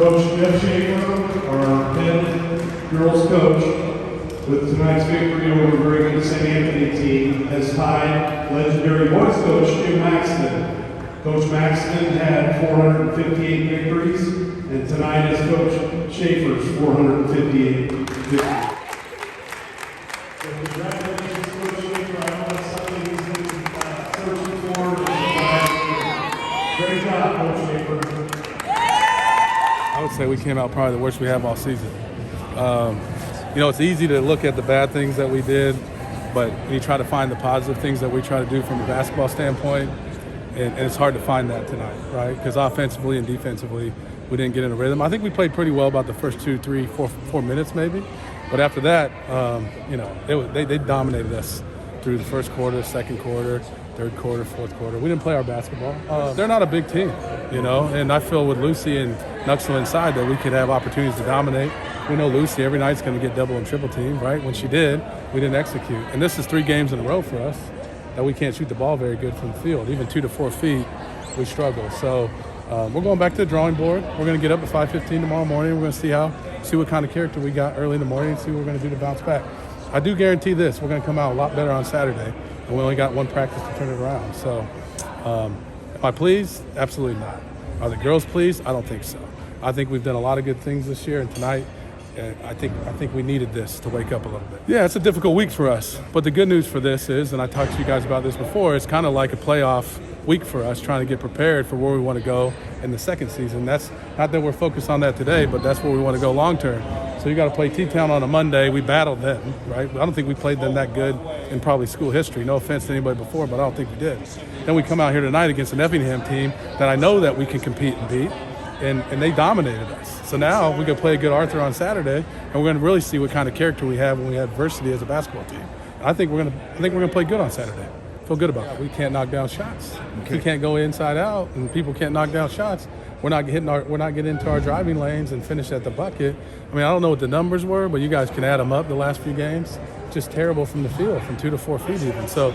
Coach Jeff Schafer, our head girls coach, with tonight's victory over a very good St. Anthony team, has tied legendary boys coach Jim Maxton. Coach Maxton had 458 victories, and tonight is Coach Schafer's 458 victories. So congratulations, Coach Schafer. I know that's something he's been searching for. Great job, Coach Schafer. I would say we came out probably the worst we have all season. It's easy to look at the bad things that we did, but you try to find the positive things that we try to do from a basketball standpoint, and it's hard to find that tonight, right? Because offensively and defensively, we didn't get in a rhythm. I think we played pretty well about the first 2, 3, 4 minutes maybe, but after that, they dominated us through the first quarter, second quarter, third quarter, fourth quarter. We didn't play our basketball. They're not a big team, and I feel with Lucy and Nuxel inside that we could have opportunities to dominate. We know Lucy every night's going to get double and triple teamed, right? When she did, we didn't execute. And this is 3 games in a row for us that we can't shoot the ball very good from the field. Even 2 to 4 feet, we struggle. So we're going back to the drawing board. We're going to get up at 5:15 tomorrow morning. We're going to see what kind of character we got early in the morning and see what we're going to do to bounce back. I do guarantee this, we're going to come out a lot better on Saturday, and we only got 1 practice to turn it around. So am I pleased? Absolutely not. Are the girls pleased? I don't think so. I think we've done a lot of good things this year, and tonight, I think we needed this to wake up a little bit. Yeah, it's a difficult week for us, but the good news for this is, and I talked to you guys about this before, it's kind of like a playoff week for us, trying to get prepared for where we want to go in the second season. That's not that we're focused on that today, but that's where we want to go long term. So you got to play T-Town on a Monday. We battled them, right? I don't think we played them that good in probably school history. No offense to anybody before, but I don't think we did. Then we come out here tonight against an Effingham team that I know that we can compete and beat, and they dominated us. So now we're going to play a good Arthur on Saturday, and we're going to really see what kind of character we have when we have adversity as a basketball team. And I think we're going to play good on Saturday. Feel good about it. We can't knock down shots. Okay. We can't go inside out, and people can't knock down shots. We're not getting into our driving lanes and finish at the bucket. I mean, I don't know what the numbers were, but you guys can add them up the last few games. Just terrible from the field, from 2 to 4 feet even. So,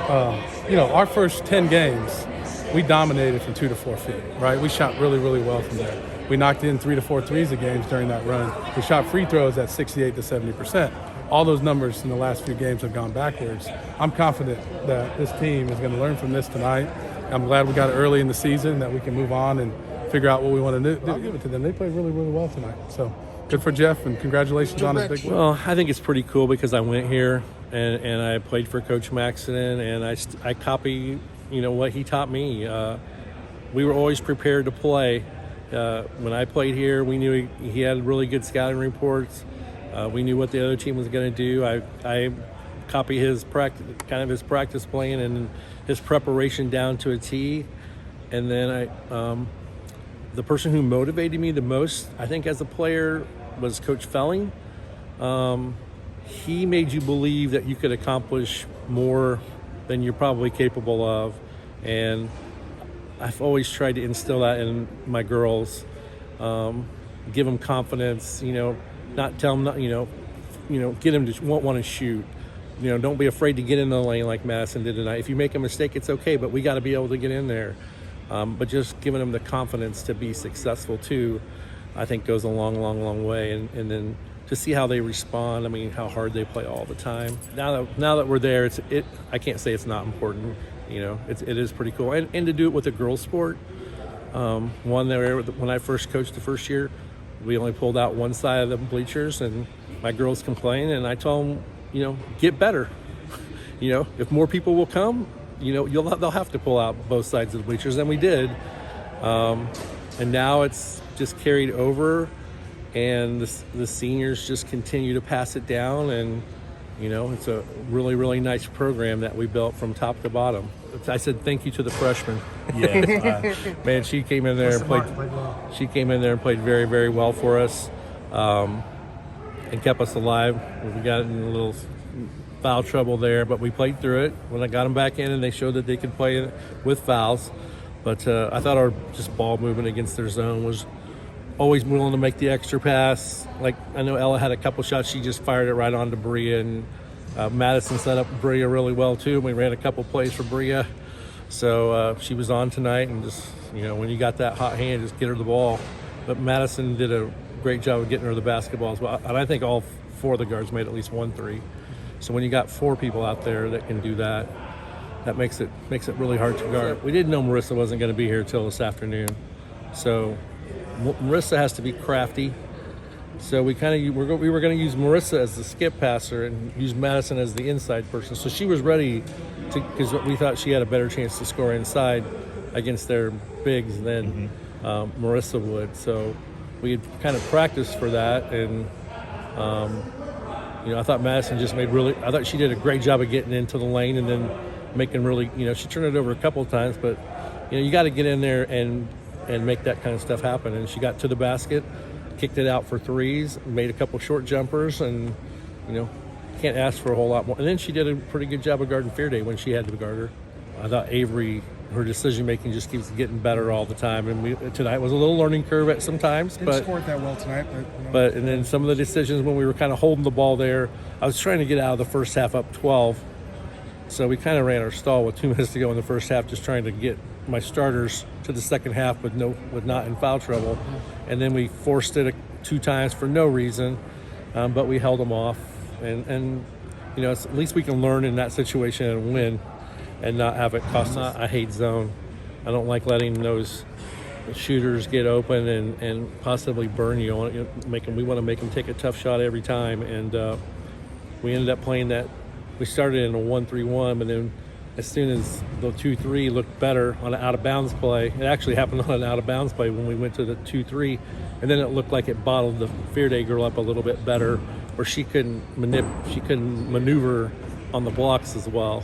our first 10 games, we dominated from 2 to 4 feet, right? We shot really, really well from there. We knocked in 3 to 4 threes a game during that run. We shot free throws at 68 to 70%. All those numbers in the last few games have gone backwards. I'm confident that this team is going to learn from this tonight. I'm glad we got it early in the season, that we can move on and figure out what we want to do. I'll give it to them. They played really, really well tonight. So good for Jeff, and congratulations on his big win. Well, I think it's pretty cool because I went here and I played for Coach Maxton, and I copy what he taught me. We were always prepared to play. When I played here, we knew he had really good scouting reports. We knew what the other team was going to do. I copy his practice plan and his preparation down to a T. And then the person who motivated me the most, I think, as a player, was Coach Felling. He made you believe that you could accomplish more than you're probably capable of, and I've always tried to instill that in my girls. Give them confidence, not tell them, get them to want to shoot. Don't be afraid to get in the lane like Madison did tonight. If you make a mistake, it's okay, but we got to be able to get in there. But just giving them the confidence to be successful too, I think goes a long, long, long way. And then to see how they respond, how hard they play all the time. Now that we're there, I can't say it's not important. It is pretty cool. And to do it with a girls' sport. When I first coached the first year, we only pulled out one side of the bleachers, and my girls complained, and I told them, get better. If more people will come, they'll have to pull out both sides of the bleachers, and we did. And now it's just carried over, and the seniors just continue to pass it down, and it's a really, really nice program that we built from top to bottom. I said thank you to the freshmen. Yeah, man, she came in there and played. She came in there and played very, very well for us, and kept us alive. We got in a little foul trouble there, but we played through it. When I got them back in, and they showed that they could play with fouls. But I thought our just ball movement against their zone was always willing to make the extra pass. Like, I know Ella had a couple shots. She just fired it right on to Bria, and Madison set up Bria really well too. We ran a couple plays for Bria. So she was on tonight, and just, when you got that hot hand, just get her the ball. but Madison did a great job of getting her the basketball as well. And I think all 4 of the guards made at least 1 3. So when you got 4 people out there that can do that, that makes it really hard to guard. We didn't know Marissa wasn't going to be here till this afternoon, so Marissa has to be crafty. So we were going to use Marissa as the skip passer and use Madison as the inside person. So she was ready to, because we thought she had a better chance to score inside against their bigs than Marissa would. So we had kind of practiced for that, and I thought Madison just I thought she did a great job of getting into the lane and then making really, she turned it over a couple of times, but you got to get in there and make that kind of stuff happen. And she got to the basket, kicked it out for threes, made a couple short jumpers, and can't ask for a whole lot more. And then she did a pretty good job of guarding Fearday when she had to guard her. I thought Avery, her decision making just keeps getting better all the time, and tonight was a little learning curve at some times. Didn't score it that well tonight, but and then some of the decisions when we were kind of holding the ball there, I was trying to get out of the first half up 12, so we kind of ran our stall with 2 minutes to go in the first half, just trying to get my starters to the second half with not in foul trouble, and then we forced it 2 times for no reason, but we held them off, and at least we can learn in that situation and win, and not have it cost us. I hate zone. I don't like letting those shooters get open and possibly burn you. We want to make them take a tough shot every time, and we ended up playing that. We started in a 1-3-1, but then as soon as the 2-3 looked better on an out-of-bounds play, it actually happened on an out-of-bounds play when we went to the 2-3, and then it looked like it bottled the Fearday girl up a little bit better, where she couldn't maneuver on the blocks as well.